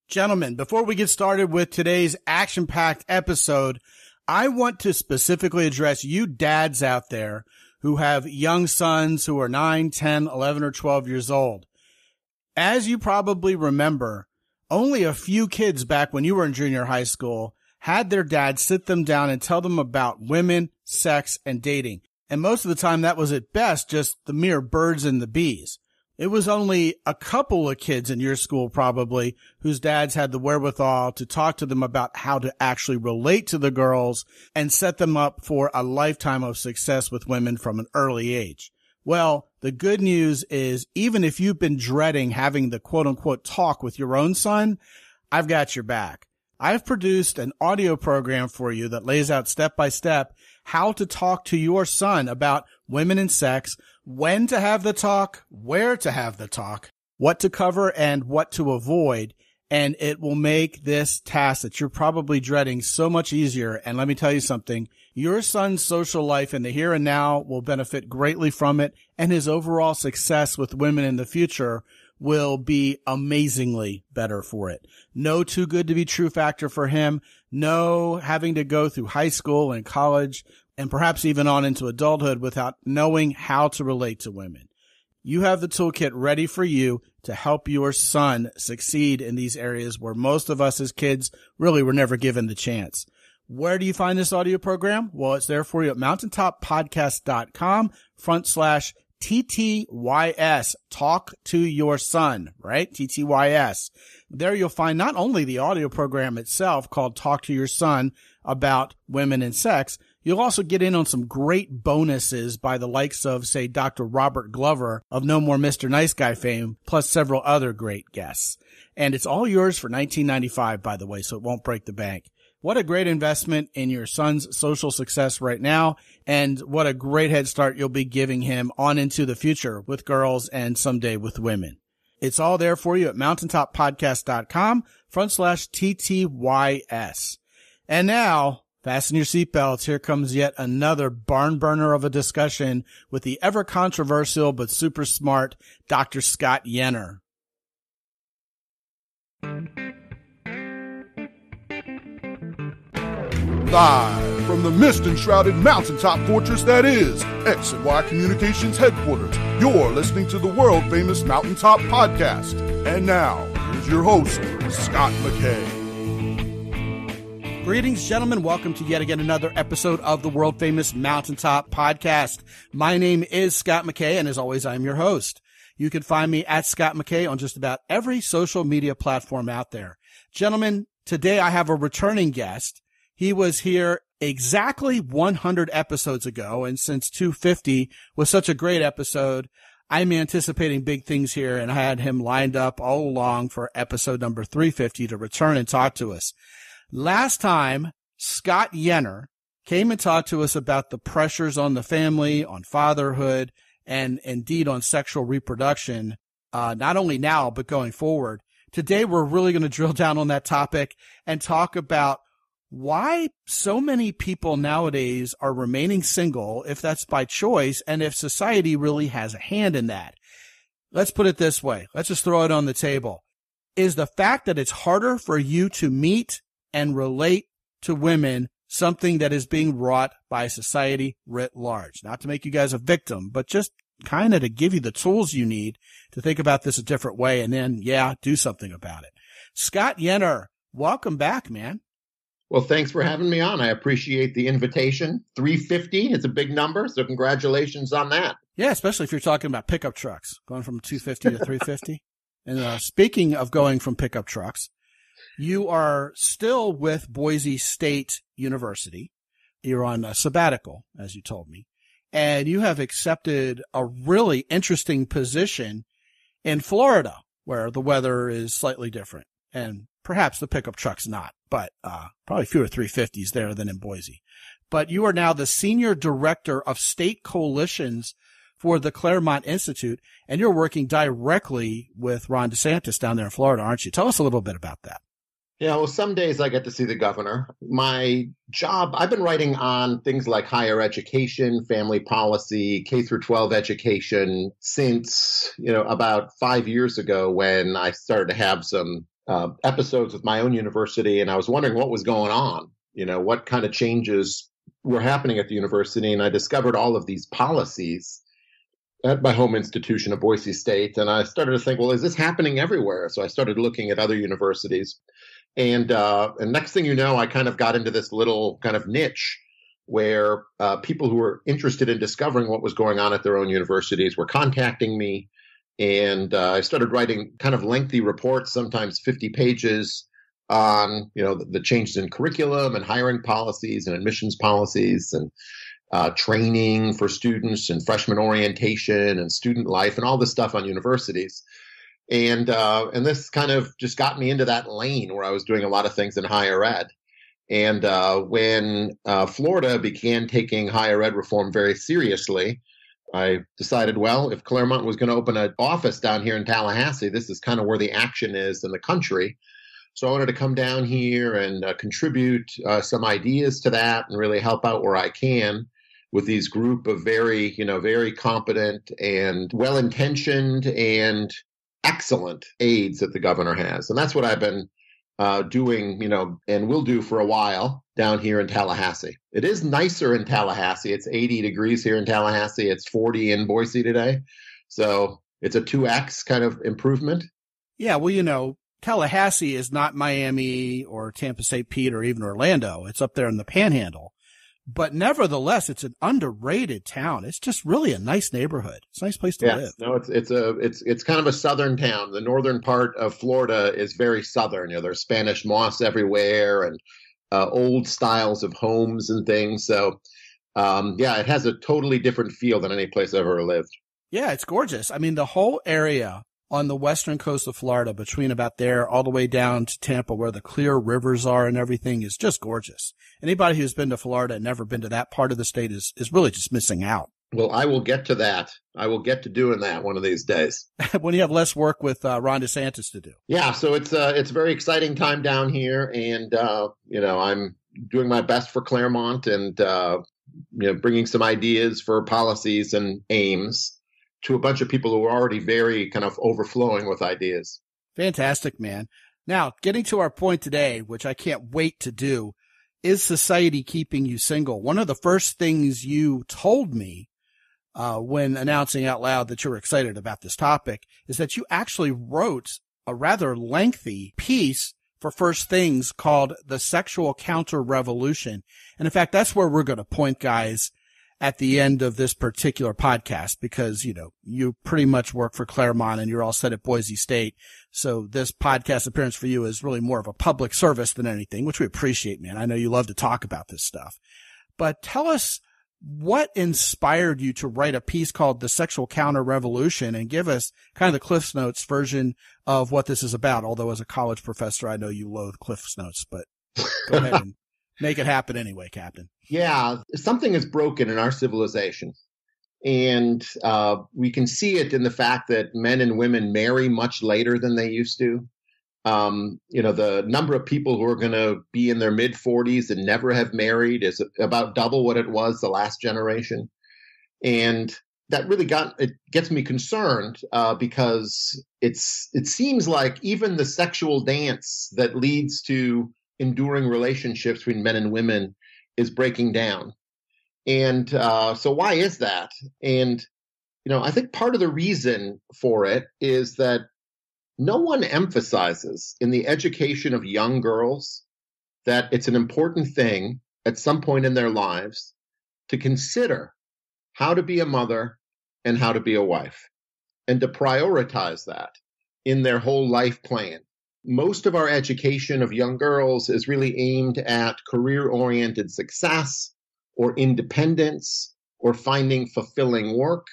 Gentlemen, before we get started with today's action-packed episode, I want to specifically address you dads out there who have young sons who are 9, 10, 11, or 12 years old. As you probably remember, only a few kids back when you were in junior high school had their dad sit them down and tell them about women, sex, and dating. And most of the time that was at best just the mere birds and the bees. It was only a couple of kids in your school probably whose dads had the wherewithal to talk to them about how to actually relate to the girls and set them up for a lifetime of success with women from an early age. Well, the good news is even if you've been dreading having the quote unquote talk with your own son, I've got your back. I've produced an audio program for you that lays out step by step how to talk to your son about women and sex, when to have the talk, where to have the talk, what to cover and what to avoid. And it will make this task that you're probably dreading so much easier. And let me tell you something, your son's social life in the here and now will benefit greatly from it. And his overall success with women in the future will be amazingly better for it. No too good to be true factor for him. No having to go through high school and college and perhaps even on into adulthood without knowing how to relate to women. You have the toolkit ready for you to help your son succeed in these areas where most of us as kids really were never given the chance. Where do you find this audio program? Well, it's there for you at mountaintoppodcast.com/TTYS. Talk to your son, right? TTYS. There you'll find not only the audio program itself called Talk to Your Son about women and sex, you'll also get in on some great bonuses by the likes of, say, Dr. Robert Glover of No More Mr. Nice Guy fame, plus several other great guests. And it's all yours for $19.95, by the way, so it won't break the bank. What a great investment in your son's social success right now, and what a great head start you'll be giving him on into the future with girls and someday with women. It's all there for you at mountaintoppodcast.com/TTYS. And now, fasten your seatbelts. Here comes yet another barn burner of a discussion with the ever controversial but super smart Dr. Scot Yenor. Live from the mist-enshrouded mountaintop fortress that is X and Y Communications headquarters, you're listening to the world-famous Mountaintop Podcast. And now, here's your host, Scott McKay. Greetings, gentlemen. Welcome to yet again another episode of the world-famous Mountaintop Podcast. My name is Scott McKay, and as always, I'm your host. You can find me at Scott McKay on just about every social media platform out there. Gentlemen, today I have a returning guest. He was here exactly 100 episodes ago, and since 250 was such a great episode, I'm anticipating big things here, and I had him lined up all along for episode number 350 to return and talk to us. Last time, Scot Yenor came and talked to us about the pressures on the family, on fatherhood, and indeed on sexual reproduction, not only now, but going forward. Today, we're really going to drill down on that topic and talk about why so many people nowadays are remaining single, if that's by choice, and if society really has a hand in that. Let's put it this way. Let's just throw it on the table. Is the fact that it's harder for you to meet and relate to women something that is being wrought by society writ large? Not to make you guys a victim, but just kind of to give you the tools you need to think about this a different way and then, do something about it. Scot Yenor, welcome back, man. Well, thanks for having me on. I appreciate the invitation. 350 is a big number, so congratulations on that. Yeah, especially if you're talking about pickup trucks, going from 250 to 350. And speaking of going from pickup trucks, you are still with Boise State University. You're on a sabbatical, as you told me, and you have accepted a really interesting position in Florida, where the weather is slightly different, and perhaps the pickup truck's not, but probably fewer 350s there than in Boise. But you are now the Senior Director of State Coalitions for the Claremont Institute, and you're working directly with Ron DeSantis down there in Florida, aren't you? Tell us a little bit about that. Yeah, well, some days I get to see the governor. My job, I've been writing on things like higher education, family policy, K through 12 education since, about 5 years ago when I started to have some episodes with my own university, and I was wondering what was going on, what kind of changes were happening at the university. And I discovered all of these policies at my home institution of Boise State. And I started to think, well, is this happening everywhere? So I started looking at other universities. And next thing you know, I kind of got into this little kind of niche where people who were interested in discovering what was going on at their own universities were contacting me. And I started writing kind of lengthy reports, sometimes 50 pages, on the changes in curriculum and hiring policies and admissions policies and training for students and freshman orientation and student life and all this stuff on universities. And this kind of just got me into that lane where I was doing a lot of things in higher ed. And when Florida began taking higher ed reform very seriously, I decided, well, if Claremont was going to open an office down here in Tallahassee, this is kind of where the action is in the country. So I wanted to come down here and contribute some ideas to that and really help out where I can with these group of very competent and well-intentioned and excellent aides that the governor has. And that's what I've been doing, and will do for a while down here in Tallahassee. It is nicer in Tallahassee. It's 80 degrees here in Tallahassee. It's 40 in Boise today. So it's a 2X kind of improvement. Yeah, well, Tallahassee is not Miami or Tampa St. Pete or even Orlando. It's up there in the Panhandle. But nevertheless, it's an underrated town. It's just really a nice neighborhood. It's a nice place to live. No, it's kind of a southern town. The northern part of Florida is very southern. There's Spanish moss everywhere and old styles of homes and things. So, it has a totally different feel than any place I've ever lived. Yeah, it's gorgeous. I mean, the whole area on the western coast of Florida, between about there all the way down to Tampa, where the clear rivers are and everything, is just gorgeous. Anybody who's been to Florida and never been to that part of the state is really just missing out. Well, I will get to that. I will get to doing that one of these days. When you have less work with Ron DeSantis to do. Yeah, so it's a very exciting time down here, and I'm doing my best for Claremont and bringing some ideas for policies and aims to a bunch of people who are already very kind of overflowing with ideas. Fantastic, man. Now, getting to our point today, which I can't wait to do, is society keeping you single? One of the first things you told me when announcing out loud that you were excited about this topic is that you actually wrote a rather lengthy piece for First Things called The Sexual Counter-Revolution. And in fact, that's where we're going to point, guys, at the end of this particular podcast, because, you pretty much work for Claremont and you're all set at Boise State. So this podcast appearance for you is really more of a public service than anything, which we appreciate, man. I know you love to talk about this stuff, but tell us what inspired you to write a piece called The Sexual Counter-Revolution, and give us kind of the Cliff's Notes version of what this is about. Although as a college professor, I know you loathe Cliff's Notes, but go ahead and make it happen anyway, Captain. Yeah, something is broken in our civilization. And we can see it in the fact that men and women marry much later than they used to. The number of people who are going to be in their mid-40s and never have married is about double what it was the last generation. And that really gets me concerned because it seems like even the sexual dance that leads to enduring relationships between men and women is breaking down. And so why is that? And, I think part of the reason for it is that no one emphasizes in the education of young girls that it's an important thing at some point in their lives to consider how to be a mother and how to be a wife, and to prioritize that in their whole life plan. Most of our education of young girls is really aimed at career-oriented success or independence or finding fulfilling work.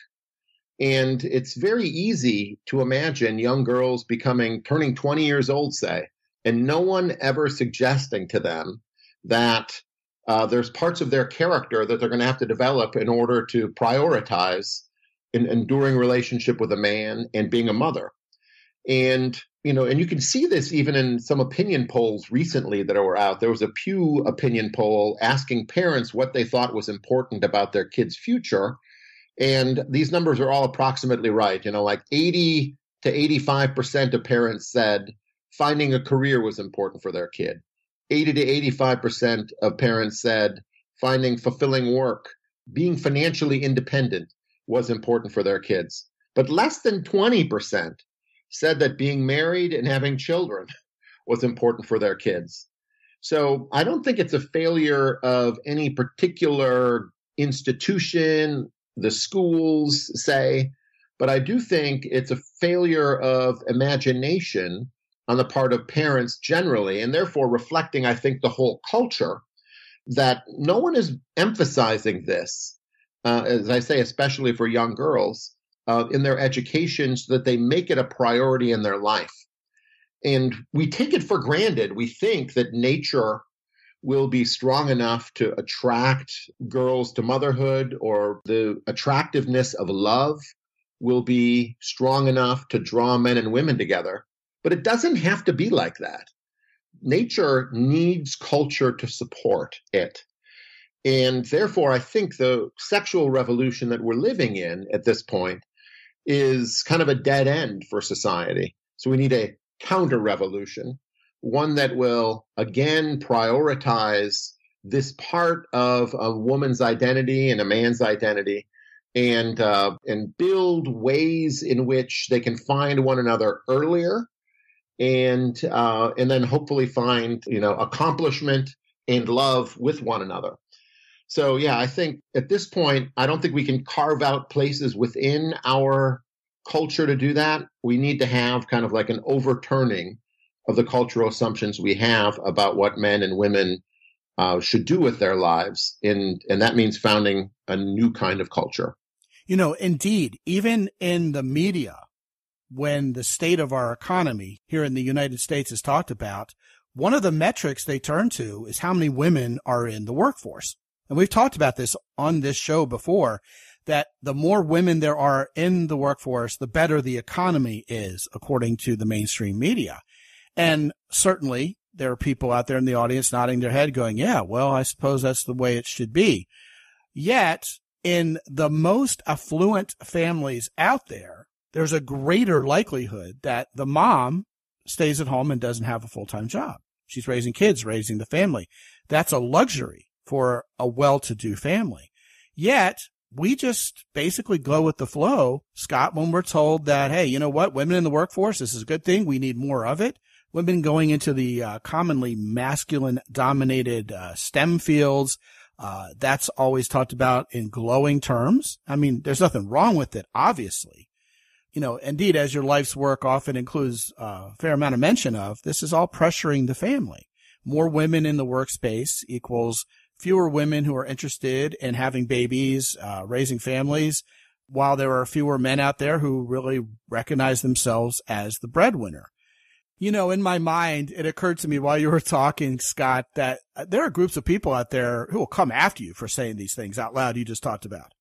And it's very easy to imagine young girls turning 20 years old, say, and no one ever suggesting to them that there's parts of their character that they're going to have to develop in order to prioritize an enduring relationship with a man and being a mother. And you can see this even in some opinion polls recently that were out. There was a Pew opinion poll asking parents what they thought was important about their kids' future. And these numbers are all approximately right. Like 80 to 85% of parents said finding a career was important for their kid. 80 to 85% of parents said finding fulfilling work, being financially independent was important for their kids. But less than 20% said that being married and having children was important for their kids. So I don't think it's a failure of any particular institution, the schools say, but I do think it's a failure of imagination on the part of parents generally, and therefore reflecting, I think, the whole culture, that no one is emphasizing this, as I say, especially for young girls, in their education so that they make it a priority in their life. And we take it for granted. We think that nature will be strong enough to attract girls to motherhood, or the attractiveness of love will be strong enough to draw men and women together. But it doesn't have to be like that. Nature needs culture to support it. And therefore, I think the sexual revolution that we're living in at this point is kind of a dead end for society. So we need a counter-revolution, one that will, again, prioritize this part of a woman's identity and a man's identity, and build ways in which they can find one another earlier, and then hopefully find, accomplishment and love with one another. So, yeah, I think at this point, I don't think we can carve out places within our culture to do that. We need to have kind of like an overturning of the cultural assumptions we have about what men and women should do with their lives. And that means founding a new kind of culture. Indeed, even in the media, when the state of our economy here in the United States is talked about, one of the metrics they turn to is how many women are in the workforce. And we've talked about this on this show before, that the more women there are in the workforce, the better the economy is, according to the mainstream media. And certainly there are people out there in the audience nodding their head going, yeah, well, I suppose that's the way it should be. Yet in the most affluent families out there, there's a greater likelihood that the mom stays at home and doesn't have a full-time job. She's raising kids, raising the family. That's a luxury for a well-to-do family. Yet we just basically go with the flow, Scott, when we're told that, hey, you know what? Women in the workforce, this is a good thing. We need more of it. Women going into the commonly masculine-dominated STEM fields, that's always talked about in glowing terms. I mean, there's nothing wrong with it, obviously. Indeed, as your life's work often includes a fair amount of mention of, this is all pressuring the family. More women in the workspace equals fewer women who are interested in having babies, raising families, while there are fewer men out there who really recognize themselves as the breadwinner. In my mind, it occurred to me while you were talking, Scott, that there are groups of people out there who will come after you for saying these things out loud you just talked about.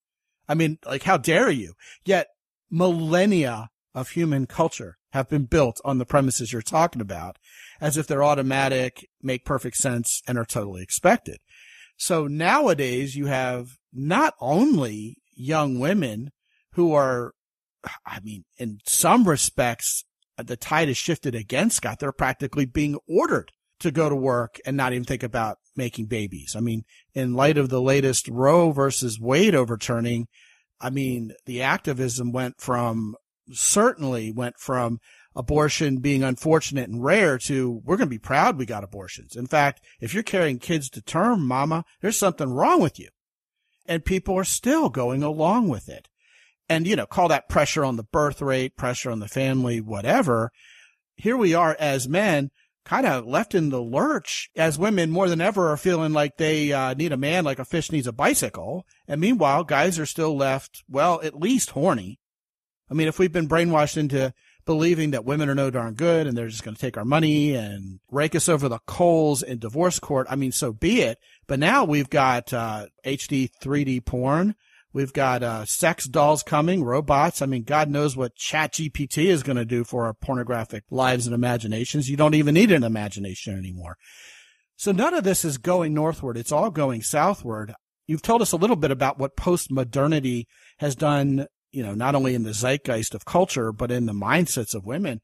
I mean, like, how dare you? Yet millennia of human culture have been built on the premises you're talking about, as if they're automatic, make perfect sense, and are totally expected. So nowadays you have not only young women who are, in some respects, the tide has shifted against Scott. They're practically being ordered to go to work and not even think about making babies. I mean, in light of the latest Roe versus Wade overturning, the activism certainly went from abortion being unfortunate and rare to we're going to be proud we got abortions. In fact, if you're carrying kids to term, mama, there's something wrong with you. And people are still going along with it. And, call that pressure on the birth rate, pressure on the family, whatever. Here we are as men, kind of left in the lurch, as women more than ever are feeling like they need a man like a fish needs a bicycle. And meanwhile, guys are still left, well, at least horny. If we've been brainwashed into believing that women are no darn good and they're just going to take our money and rake us over the coals in divorce court, so be it. But now we've got HD 3D porn. We've got sex dolls coming, robots. God knows what ChatGPT is going to do for our pornographic lives and imaginations. You don't even need an imagination anymore. So none of this is going northward. It's all going southward. You've told us a little bit about what post-modernity has done, not only in the zeitgeist of culture, but in the mindsets of women.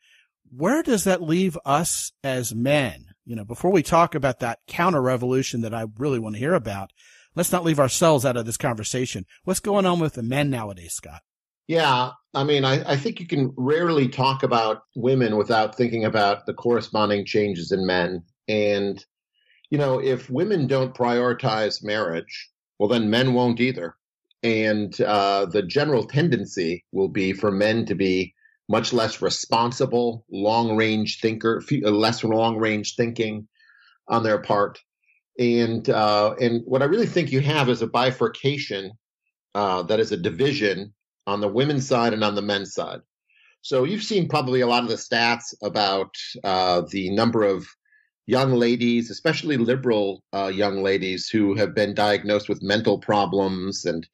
where does that leave us as men? You know, before we talk about that counter revolution that I really want to hear about, let's not leave ourselves out of this conversation. What's going on with the men nowadays, Scott? Yeah, I mean, I think you can rarely talk about women without thinking about the corresponding changes in men. And, you know, if women don't prioritize marriage, well, then men won't either. And the general tendency will be for men to be much less responsible, long-range thinker, less long-range thinking on their part. And what I really think you have is a bifurcation that is a division on the women's side and on the men's side. So you've seen probably a lot of the stats about the number of young ladies, especially liberal young ladies, who have been diagnosed with mental problems and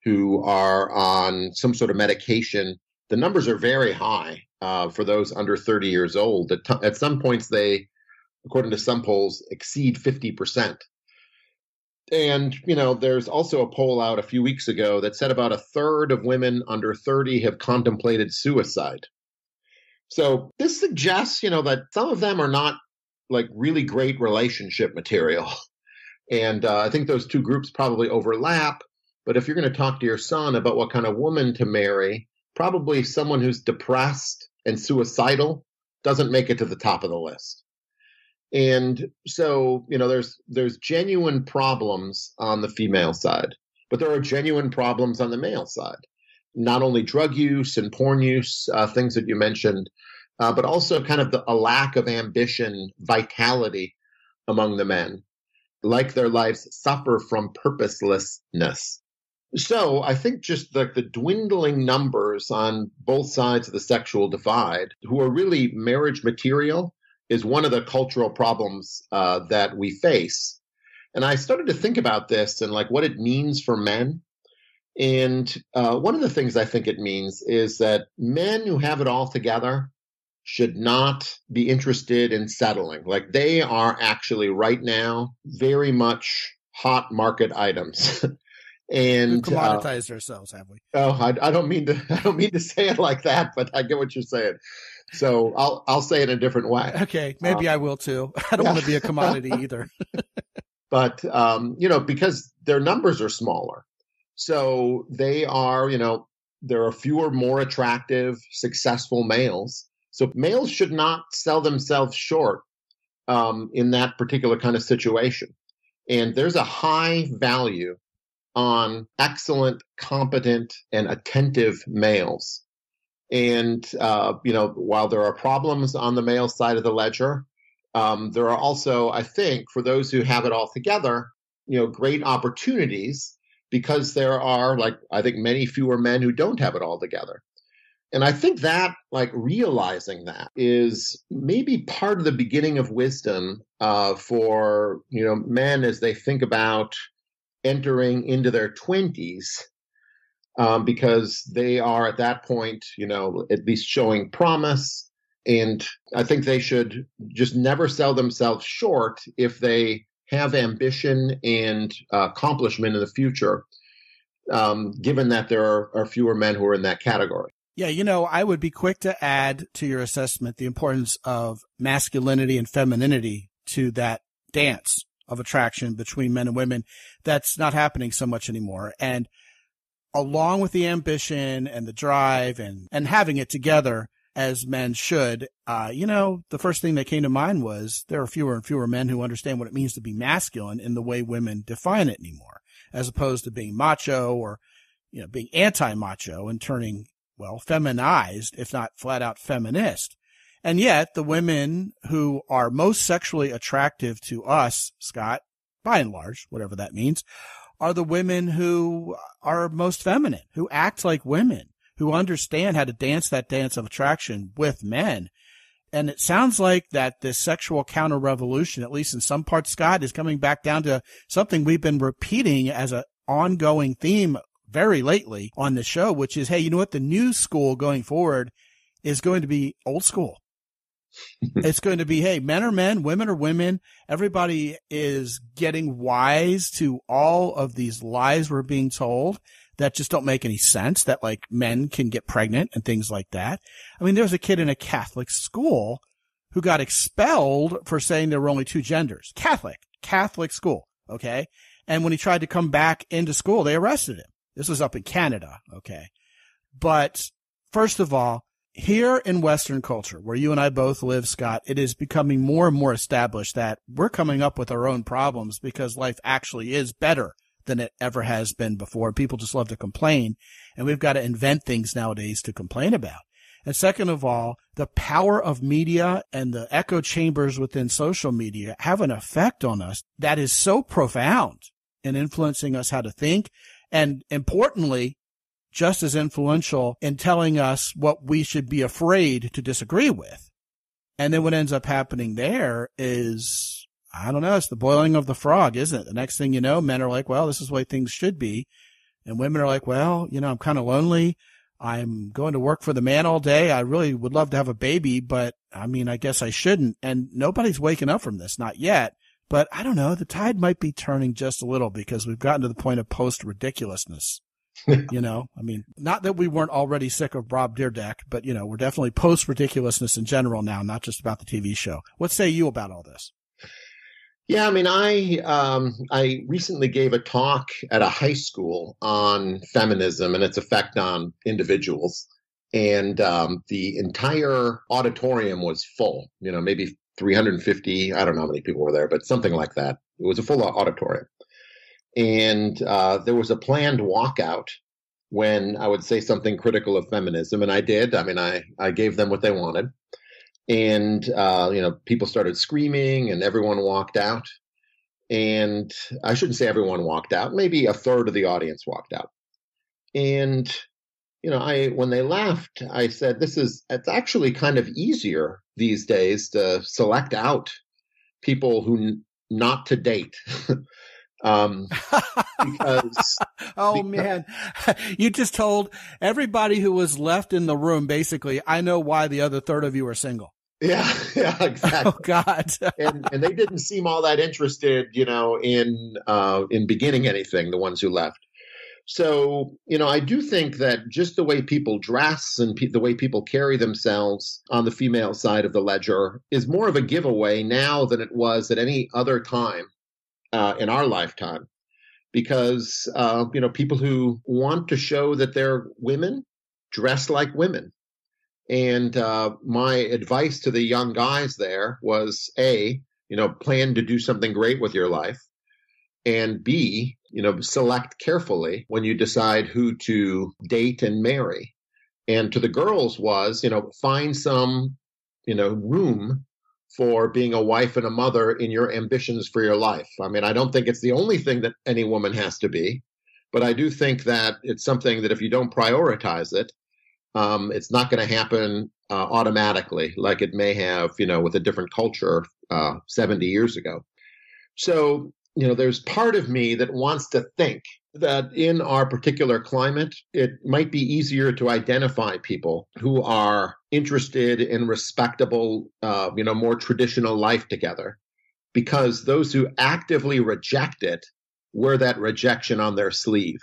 who are on some sort of medication. The numbers are very high for those under 30 years old. At some points, they, according to some polls, exceed 50%. And, you know, there's also a poll out a few weeks ago that said about a third of women under 30 have contemplated suicide. So this suggests, you know, that some of them are not like really great relationship material. And I think those two groups probably overlap. But if you're going to talk to your son about what kind of woman to marry, probably someone who's depressed and suicidal doesn't make it to the top of the list. And so, you know, there's genuine problems on the female side, but there are genuine problems on the male side. Not only drug use and porn use, things that you mentioned, but also kind of a lack of ambition, vitality among the men, like their lives suffer from purposelessness. So I think just the dwindling numbers on both sides of the sexual divide who are really marriage material is one of the cultural problems that we face. And I started to think about this and like what it means for men. And one of the things I think it means is that men who have it all together should not be interested in settling. Like they are actually right now very much hot market items. And we've commoditized ourselves, have we? Oh, I don't mean to say it like that, but I get what you're saying. So I'll say it a different way. Okay, maybe I will too. I don't want to be a commodity either. But you know, because their numbers are smaller, so they are, you know, there are fewer, more attractive, successful males. So males should not sell themselves short in that particular kind of situation. And there's a high value on excellent, competent, and attentive males. And, you know, while there are problems on the male side of the ledger, there are also, I think, for those who have it all together, you know, great opportunities because there are, like, I think many fewer men who don't have it all together. And I think that, like, realizing that is maybe part of the beginning of wisdom for, you know, men as they think about entering into their 20s, because they are at that point, you know, at least showing promise. And I think they should just never sell themselves short if they have ambition and accomplishment in the future, given that there are fewer men who are in that category. Yeah, you know, I would be quick to add to your assessment the importance of masculinity and femininity to that dance of attraction between men and women. That's not happening so much anymore. And along with the ambition and the drive and having it together as men should, you know, the first thing that came to mind was there are fewer and fewer men who understand what it means to be masculine in the way women define it anymore, as opposed to being macho or, you know, being anti-macho and turning, well, feminized, if not flat out feminist. And yet the women who are most sexually attractive to us, Scott, by and large, whatever that means, are the women who are most feminine, who act like women, who understand how to dance that dance of attraction with men. And it sounds like that this sexual counter-revolution, at least in some parts, Scott, is coming back down to something we've been repeating as an ongoing theme very lately on the show, which is, hey, you know what? The new school going forward is going to be old school. It's going to be, hey, men are men, women are women. Everybody is getting wise to all of these lies we're being told that just don't make any sense, that like men can get pregnant and things like that. I mean, there was a kid in a Catholic school who got expelled for saying there were only two genders. Catholic school. Okay. And when he tried to come back into school, they arrested him. This was up in Canada. Okay. But first of all, here in Western culture, where you and I both live, Scott, it is becoming more and more established that we're coming up with our own problems because life actually is better than it ever has been before. People just love to complain, and we've got to invent things nowadays to complain about. And second of all, the power of media and the echo chambers within social media have an effect on us that is so profound in influencing us how to think, and importantly, just as influential in telling us what we should be afraid to disagree with. And then what ends up happening there is, I don't know, it's the boiling of the frog, isn't it? The next thing you know, men are like, well, this is the way things should be. And women are like, well, you know, I'm kind of lonely. I'm going to work for the man all day. I really would love to have a baby, but I mean, I guess I shouldn't. And nobody's waking up from this, not yet. But I don't know, the tide might be turning just a little because we've gotten to the point of post-ridiculousness. You know, I mean, not that we weren't already sick of Rob Dyrdek, but, you know, we're definitely post-ridiculousness in general now, not just about the TV show. What say you about all this? Yeah, I mean, I recently gave a talk at a high school on feminism and its effect on individuals. And the entire auditorium was full, you know, maybe 350. I don't know how many people were there, but something like that. It was a full auditorium. And there was a planned walkout when I would say something critical of feminism. And I did. I mean, I gave them what they wanted. And, you know, people started screaming and everyone walked out. And I shouldn't say everyone walked out. Maybe a third of the audience walked out. And, you know, when they left, I said, it's actually kind of easier these days to select out people who not to date. Because man, you just told everybody who was left in the room, basically, I know why the other third of you are single. Yeah, exactly. Oh God. and they didn't seem all that interested, you know, in beginning anything, the ones who left. So, you know, I do think that just the way people dress and the way people carry themselves on the female side of the ledger is more of a giveaway now than it was at any other time in our lifetime, because, you know, people who want to show that they're women dress like women. And my advice to the young guys there was, A, you know, plan to do something great with your life, and B, you know, select carefully when you decide who to date and marry. And to the girls was, you know, find some, you know, room for being a wife and a mother in your ambitions for your life. I mean, I don't think it's the only thing that any woman has to be, but I do think that it's something that if you don't prioritize it, it's not going to happen automatically like it may have, you know, with a different culture 70 years ago. So, you know, there's part of me that wants to think that in our particular climate, it might be easier to identify people who are interested in respectable, you know, more traditional life together, because those who actively reject it wear that rejection on their sleeve.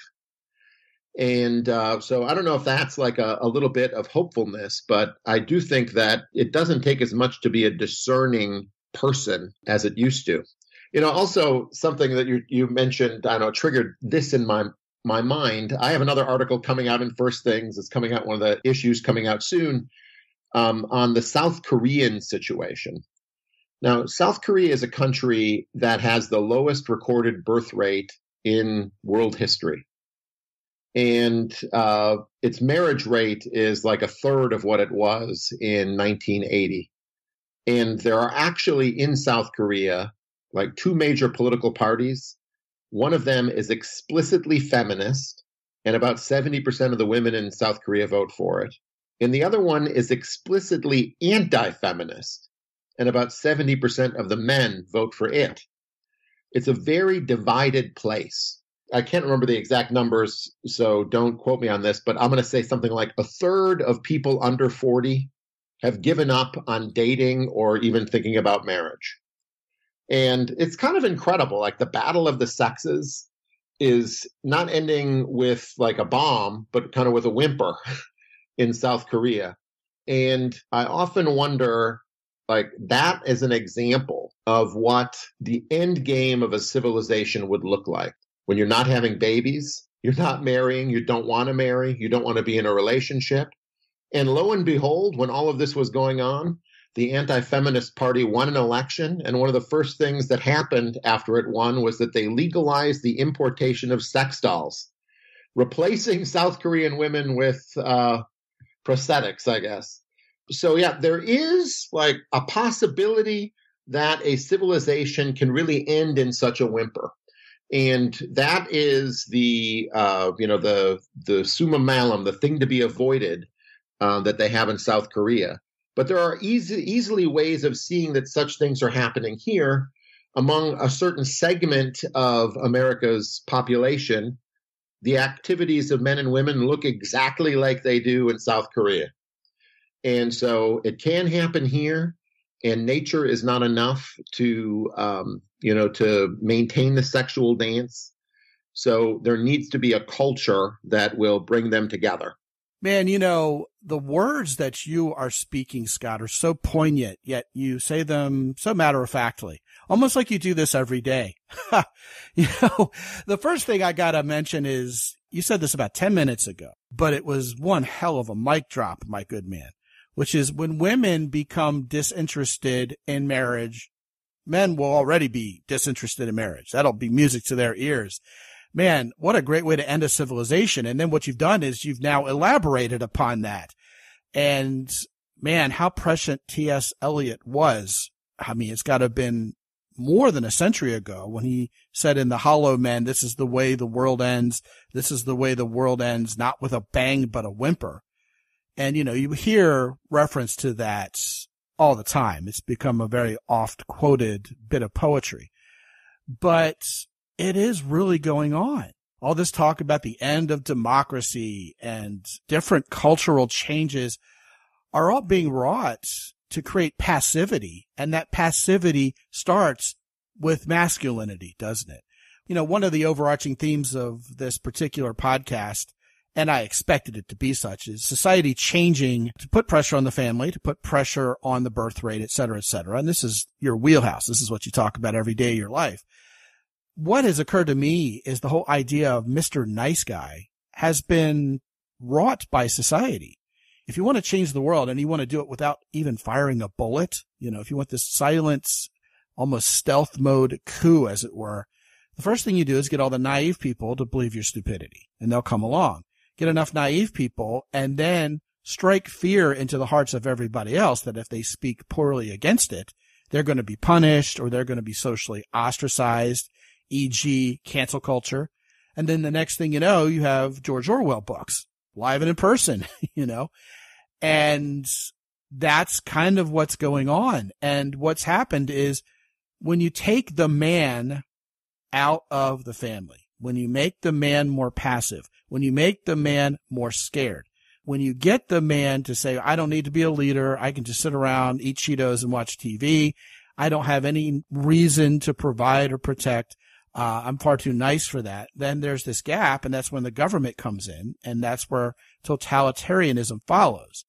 And so I don't know if that's like a little bit of hopefulness, but I do think that it doesn't take as much to be a discerning person as it used to. You know, also something that you mentioned, I don't know, triggered this in my mind. I have another article coming out in First Things. It's coming out, one of the issues coming out soon, on the South Korean situation. Now, South Korea is a country that has the lowest recorded birth rate in world history. And its marriage rate is like a third of what it was in 1980. And there are actually in South Korea like two major political parties. One of them is explicitly feminist, and about 70% of the women in South Korea vote for it. And the other one is explicitly anti-feminist, and about 70% of the men vote for it. It's a very divided place. I can't remember the exact numbers, so don't quote me on this, but I'm going to say something like a third of people under 40 have given up on dating or even thinking about marriage. And it's kind of incredible, like the battle of the sexes. is not ending with like a bomb, but kind of with a whimper in South Korea. And I often wonder, like, that as an example of what the end game of a civilization would look like. When you're not having babies, you're not marrying, you don't want to marry, you don't want to be in a relationship. And lo and behold, when all of this was going on, the anti-feminist party won an election. And one of the first things that happened after it won was that they legalized the importation of sex dolls, replacing South Korean women with prosthetics, I guess. So, yeah, there is like a possibility that a civilization can really end in such a whimper. And that is the summa malum, the thing to be avoided that they have in South Korea. But there are easily ways of seeing that such things are happening here among a certain segment of America's population. The activities of men and women look exactly like they do in South Korea. And so it can happen here, and nature is not enough to maintain the sexual dance. So there needs to be a culture that will bring them together. Man, the words that you are speaking, Scott, are so poignant, yet you say them so matter-of-factly, almost like you do this every day. The first thing I got to mention is, you said this about 10 minutes ago, but it was one hell of a mic drop, my good man, which is when women become disinterested in marriage, men will already be disinterested in marriage. That'll be music to their ears. Man, what a great way to end a civilization. And then what you've done is you've now elaborated upon that. And man, how prescient T.S. Eliot was. I mean, it's got to have been more than a century ago when he said in The Hollow Men, this is the way the world ends. This is the way the world ends, not with a bang, but a whimper. And, you hear reference to that all the time. It's become a very oft quoted bit of poetry. But it is really going on. All this talk about the end of democracy and different cultural changes are all being wrought to create passivity. And that passivity starts with masculinity, doesn't it? One of the overarching themes of this particular podcast, and I expected it to be such, is society changing to put pressure on the family, to put pressure on the birth rate, et cetera, et cetera. And this is your wheelhouse. This is what you talk about every day of your life. What has occurred to me is the whole idea of Mr. Nice Guy has been wrought by society. If you want to change the world and you want to do it without even firing a bullet, if you want this silent, almost stealth mode coup, as it were, the first thing you do is get all the naive people to believe your stupidity, and they'll come along. Get enough naive people and then strike fear into the hearts of everybody else that if they speak poorly against it, they're going to be punished or they're going to be socially ostracized, e.g. cancel culture. And then the next thing you know, you have George Orwell books, live and in person, and that's kind of what's going on. And what's happened is when you take the man out of the family, when you make the man more passive, when you make the man more scared, when you get the man to say, I don't need to be a leader, I can just sit around, eat Cheetos and watch TV, I don't have any reason to provide or protect, I'm far too nice for that, then there's this gap, and that's when the government comes in, and that's where totalitarianism follows.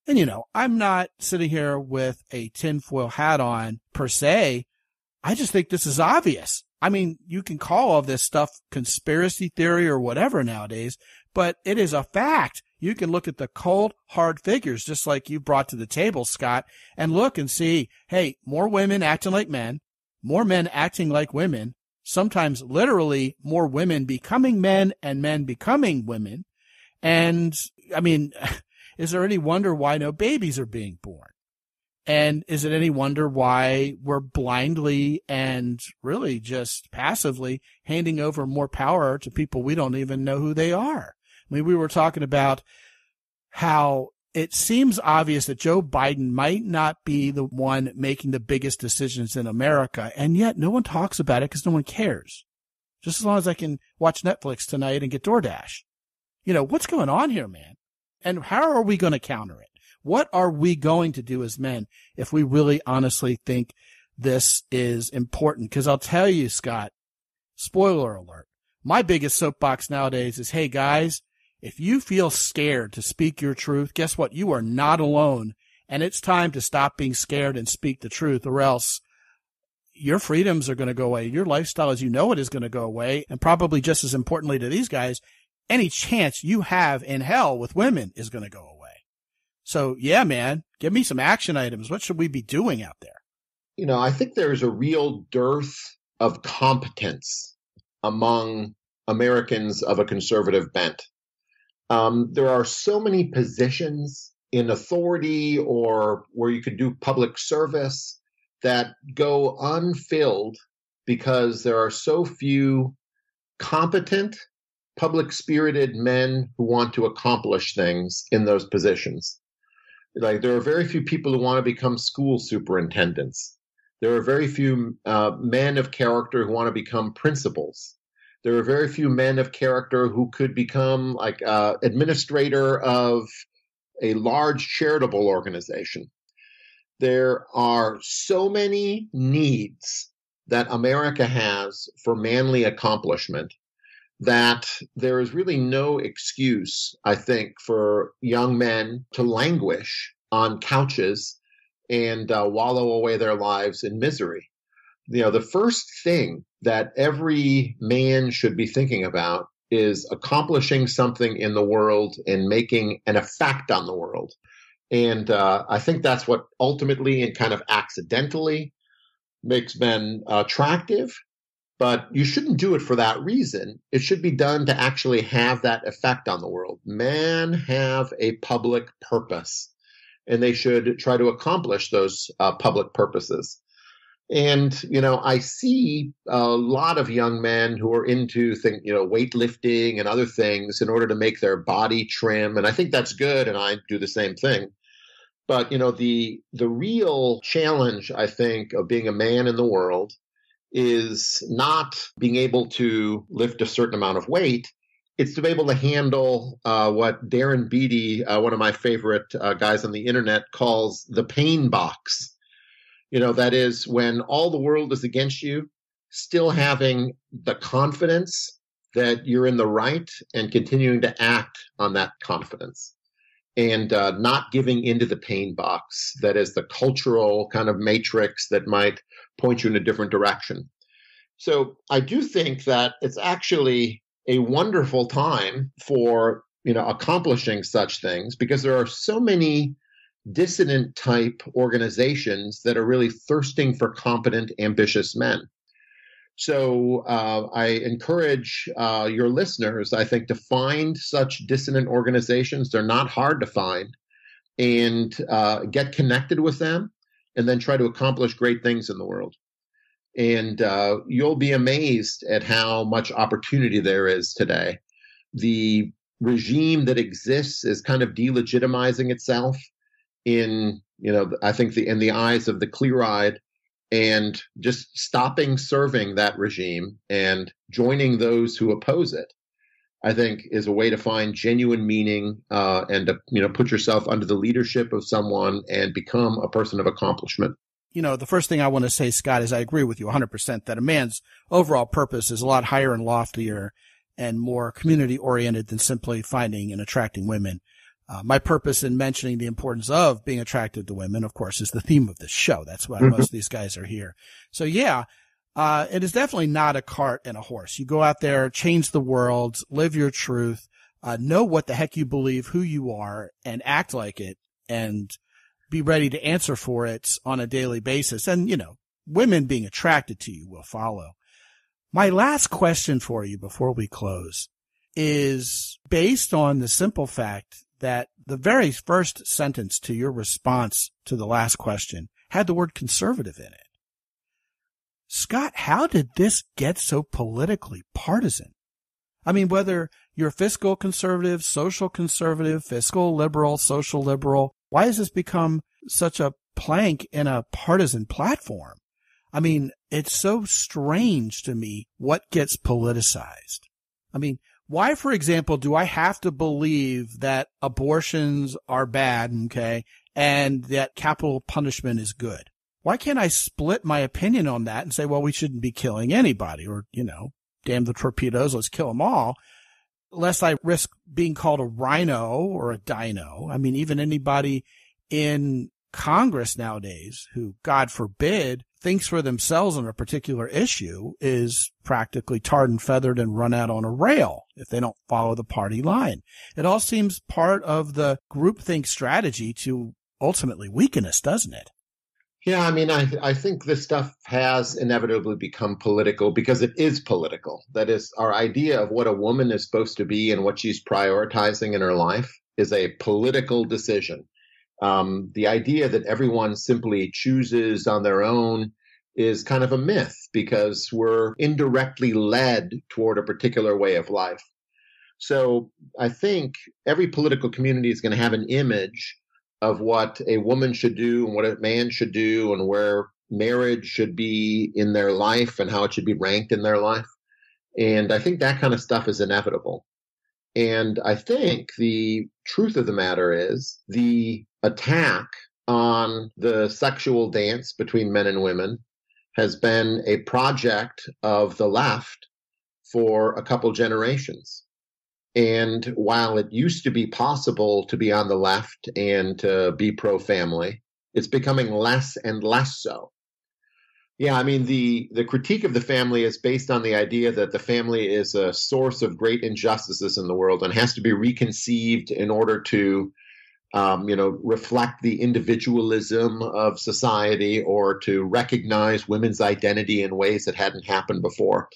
And, I'm not sitting here with a tinfoil hat on per se. I just think this is obvious. I mean, you can call all this stuff conspiracy theory or whatever nowadays, but it is a fact. You can look at the cold, hard figures, just like you brought to the table, Scott, and look and see, hey, more women acting like men, more men acting like women, sometimes literally more women becoming men and men becoming women. And, I mean, is there any wonder why no babies are being born? And is it any wonder why we're blindly and really just passively handing over more power to people we don't even know who they are? I mean, we were talking about how it seems obvious that Joe Biden might not be the one making the biggest decisions in America, and yet no one talks about it because no one cares. Just as long as I can watch Netflix tonight and get DoorDash. What's going on here, man? And how are we going to counter it? What are we going to do as men if we really honestly think this is important? Because I'll tell you, Scott, spoiler alert, My biggest soapbox nowadays is, hey guys, if you feel scared to speak your truth, guess what? You are not alone. And it's time to stop being scared and speak the truth, or else your freedoms are going to go away. Your lifestyle as you know it is going to go away. And probably just as importantly to these guys, any chance you have in hell with women is going to go away. So yeah, man, give me some action items. What should we be doing out there? You know, I think there's a real dearth of competence among Americans of a conservative bent. There are so many positions in authority or where you could do public service that go unfilled because there are so few competent, public-spirited men who want to accomplish things in those positions. Like, there are very few people who want to become school superintendents. There are very few men of character who want to become principals. There are very few men of character who could become like administrator of a large charitable organization. There are so many needs that America has for manly accomplishment that there is really no excuse, I think, for young men to languish on couches and wallow away their lives in misery. You know, the first thing that every man should be thinking about is accomplishing something in the world and making an effect on the world. And I think that's what ultimately and kind of accidentally makes men attractive. But you shouldn't do it for that reason. It should be done to actually have that effect on the world. Men have a public purpose, and they should try to accomplish those public purposes. And, you know, I see a lot of young men who are into weightlifting and other things in order to make their body trim. And I think that's good. And I do the same thing. But, you know, the real challenge, I think, of being a man in the world is not being able to lift a certain amount of weight. It's to be able to handle what Darren Beatty, one of my favorite guys on the internet, calls the pain box. You know, that is when all the world is against you, still having the confidence that you're in the right and continuing to act on that confidence and not giving into the pain box. That is the cultural kind of matrix that might point you in a different direction. So I do think that it's actually a wonderful time for, you know, accomplishing such things because there are so many dissident type organizations that are really thirsting for competent, ambitious men. So I encourage your listeners, I think, to find such dissident organizations. They're not hard to find, and get connected with them and then try to accomplish great things in the world. And you'll be amazed at how much opportunity there is today. The regime that exists is kind of delegitimizing itself in, you know, I think in the eyes of the clear-eyed, and just stopping serving that regime and joining those who oppose it, I think, is a way to find genuine meaning and to, you know, put yourself under the leadership of someone and become a person of accomplishment. You know, the first thing I want to say, Scott, is I agree with you 100% that a man's overall purpose is a lot higher and loftier and more community-oriented than simply finding and attracting women. My purpose in mentioning the importance of being attracted to women, of course, is the theme of this show. That's why most of these guys are here. So yeah, it is definitely not a cart and a horse. You go out there, change the world, live your truth, know what the heck you believe, who you are, and act like it, and be ready to answer for it on a daily basis. And, you know, women being attracted to you will follow. My last question for you before we close is based on the simple fact that the very first sentence to your response to the last question had the word conservative in it. Scott, how did this get so politically partisan? I mean, whether you're fiscal conservative, social conservative, fiscal liberal, social liberal, why has this become such a plank in a partisan platform? I mean, it's so strange to me what gets politicized. I mean, why, for example, do I have to believe that abortions are bad, okay, and that capital punishment is good? Why can't I split my opinion on that and say, well, we shouldn't be killing anybody, or, you know, damn the torpedoes, let's kill them all, lest I risk being called a rhino or a dino. I mean, even anybody in Congress nowadays who, God forbid, thinks for themselves on a particular issue is practically tarred and feathered and run out on a rail if they don't follow the party line. It all seems part of the groupthink strategy to ultimately weaken us, doesn't it? Yeah, I mean, I think this stuff has inevitably become political because it is political. That is, our idea of what a woman is supposed to be and what she's prioritizing in her life is a political decision. The idea that everyone simply chooses on their own is kind of a myth because we're indirectly led toward a particular way of life. So I think every political community is going to have an image of what a woman should do and what a man should do and where marriage should be in their life and how it should be ranked in their life. And I think that kind of stuff is inevitable. And I think the truth of the matter is the attack on the sexual dance between men and women has been a project of the left for a couple generations. And while it used to be possible to be on the left and to be pro-family, it's becoming less and less so. Yeah, I mean, the critique of the family is based on the idea that the family is a source of great injustices in the world and has to be reconceived in order to, reflect the individualism of society or to recognize women's identity in ways that hadn't happened before.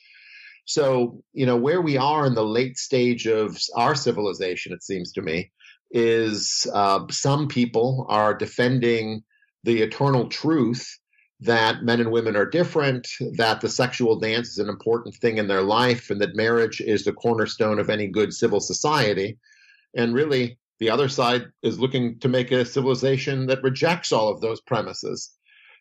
So, where we are in the late stage of our civilization, it seems to me, is some people are defending the eternal truth that men and women are different, that the sexual dance is an important thing in their life, and that marriage is the cornerstone of any good civil society. And really, the other side is looking to make a civilization that rejects all of those premises.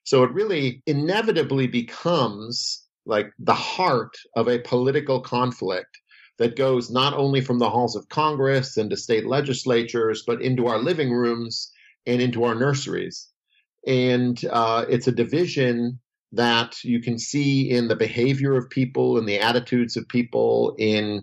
So it really inevitably becomes like the heart of a political conflict that goes not only from the halls of Congress and to state legislatures, but into our living rooms and into our nurseries. And it's a division that you can see in the behavior of people and the attitudes of people in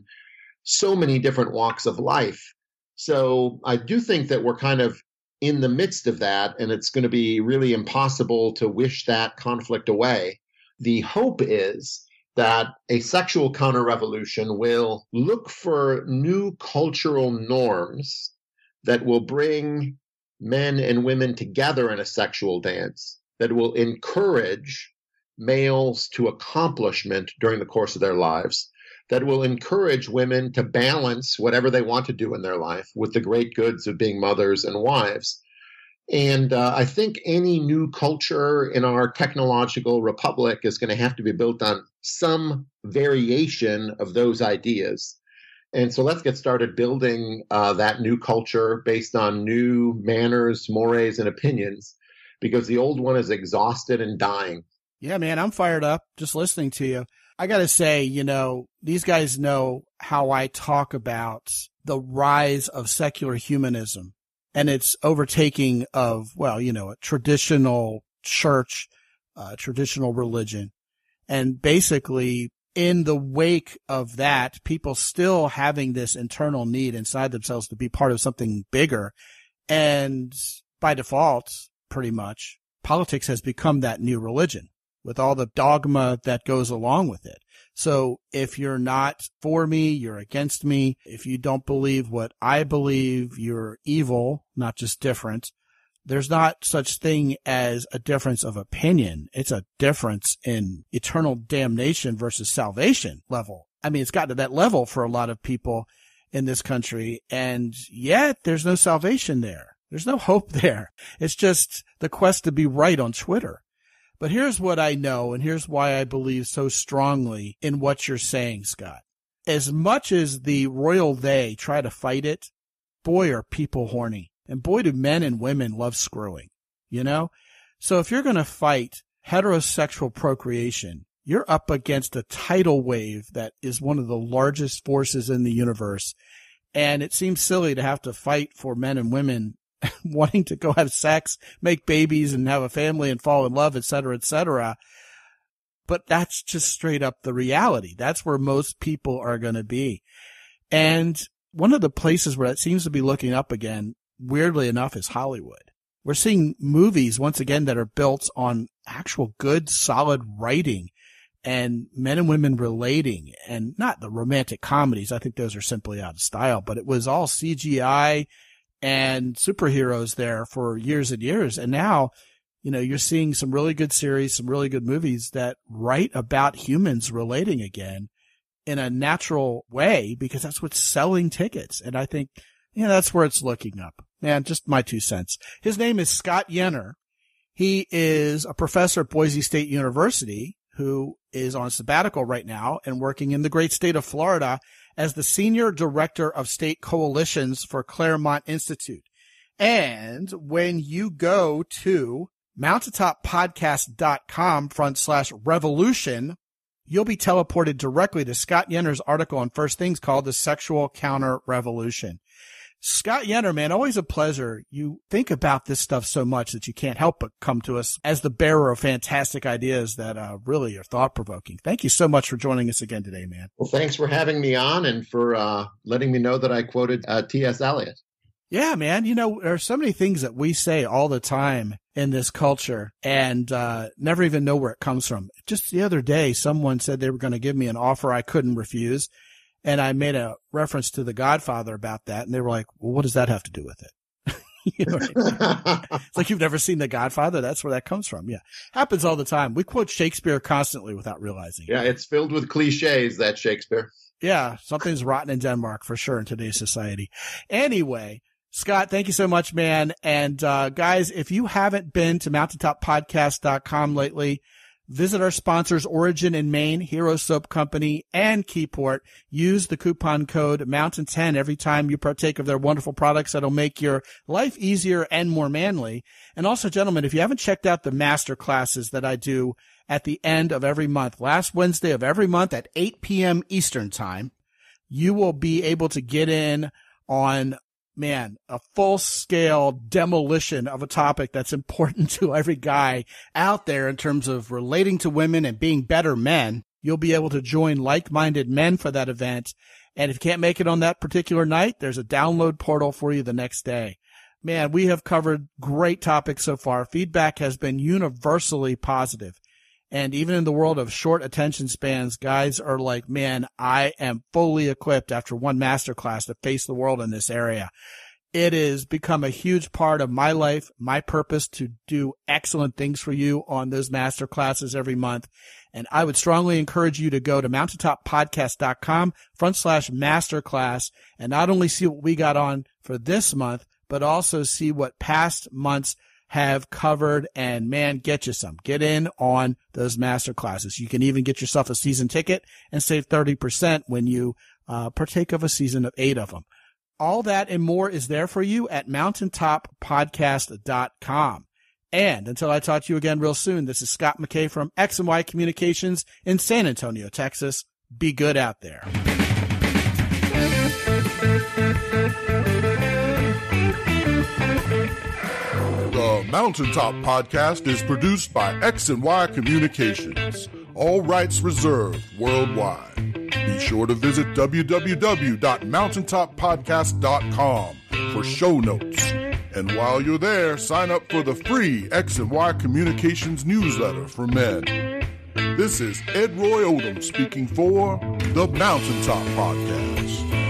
so many different walks of life. So I do think that we're kind of in the midst of that, and it's going to be really impossible to wish that conflict away. The hope is that a sexual counter-revolution will look for new cultural norms that will bring men and women together in a sexual dance, that will encourage males to accomplishment during the course of their lives, that will encourage women to balance whatever they want to do in their life with the great goods of being mothers and wives. And I think any new culture in our technological republic is going to have to be built on some variation of those ideas. And so let's get started building that new culture based on new manners, mores, and opinions, because the old one is exhausted and dying. Yeah, man, I'm fired up just listening to you. I got to say, these guys know how I talk about the rise of secular humanism and its overtaking of, a traditional church, traditional religion. And basically, in the wake of that, people still having this internal need inside themselves to be part of something bigger. And by default, pretty much, politics has become that new religion with all the dogma that goes along with it. So if you're not for me, you're against me. If you don't believe what I believe, you're evil, not just different. There's not such thing as a difference of opinion. It's a difference in eternal damnation versus salvation level. I mean, it's gotten to that level for a lot of people in this country, and yet there's no salvation there. There's no hope there. It's just the quest to be right on Twitter. But here's what I know, and here's why I believe so strongly in what you're saying, Scott. As much as the royal they try to fight it, boy, are people horny. And boy, do men and women love screwing, So if you're going to fight heterosexual procreation, you're up against a tidal wave that is one of the largest forces in the universe. And it seems silly to have to fight for men and women wanting to go have sex, make babies, and have a family and fall in love, et cetera, et cetera. but that's just straight up the reality. That's where most people are going to be. And one of the places where it seems to be looking up again, weirdly enough, is Hollywood. We're seeing movies once again that are built on actual good, solid writing and men and women relating, and not the romantic comedies. I think those are simply out of style, but it was all CGI and superheroes there for years and years. And now, you're seeing some really good series, some really good movies that write about humans relating again in a natural way, because that's what's selling tickets. And I think, that's where it's looking up. Man, just my 2 cents. His name is Scot Yenor. He is a professor at Boise State University who is on sabbatical right now and working in the great state of Florida as the senior director of state coalitions for Claremont Institute. And when you go to mountaintoppodcast.com/revolution, you'll be teleported directly to Scot Yenor's article on First Things called The Sexual Counter Revolution. Scot Yenor, man, always a pleasure. You think about this stuff so much that you can't help but come to us as the bearer of fantastic ideas that really are thought-provoking. Thank you so much for joining us again today, man. Well, thanks for having me on and for letting me know that I quoted T.S. Eliot. Yeah, man. There are so many things that we say all the time in this culture and never even know where it comes from. Just the other day, someone said they were going to give me an offer I couldn't refuse. And I made a reference to The Godfather about that. And they were like, well, what does that have to do with it? It's like, you've never seen The Godfather? That's where that comes from. Yeah. Happens all the time. We quote Shakespeare constantly without realizing it. Yeah, it's filled with cliches, that Shakespeare. Yeah, something's rotten in Denmark for sure in today's society. Anyway, Scot, thank you so much, man. And guys, if you haven't been to mountaintoppodcast.com lately, visit our sponsors, Origin in Maine, Hero Soap Company, and Keyport. Use the coupon code Mountain10 every time you partake of their wonderful products. That'll make your life easier and more manly. And also, gentlemen, if you haven't checked out the master classes that I do at the end of every month, last Wednesday of every month at 8 p.m. Eastern Time, you will be able to get in on a full-scale demolition of a topic that's important to every guy out there in terms of relating to women and being better men. You'll be able to join like-minded men for that event. And if you can't make it on that particular night, there's a download portal for you the next day. Man, we have covered great topics so far. Feedback has been universally positive. And even in the world of short attention spans, guys are like, man, I am fully equipped after one masterclass to face the world in this area. It has become a huge part of my life, my purpose to do excellent things for you on those masterclasses every month. And I would strongly encourage you to go to mountaintoppodcast.com/masterclass and not only see what we got on for this month, but also see what past months have covered, and man, get you some. Get in on those master classes. You can even get yourself a season ticket and save 30% when you partake of a season of 8 of them. All that and more is there for you at mountaintoppodcast.com. And until I talk to you again real soon, this is Scott McKay from X&Y Communications in San Antonio, Texas. Be good out there. The Mountaintop Podcast is produced by X&Y Communications. All rights reserved worldwide. Be sure to visit www.mountaintoppodcast.com for show notes. And while you're there, sign up for the free X&Y Communications newsletter for men. This is Ed Roy Odom speaking for the Mountaintop Podcast.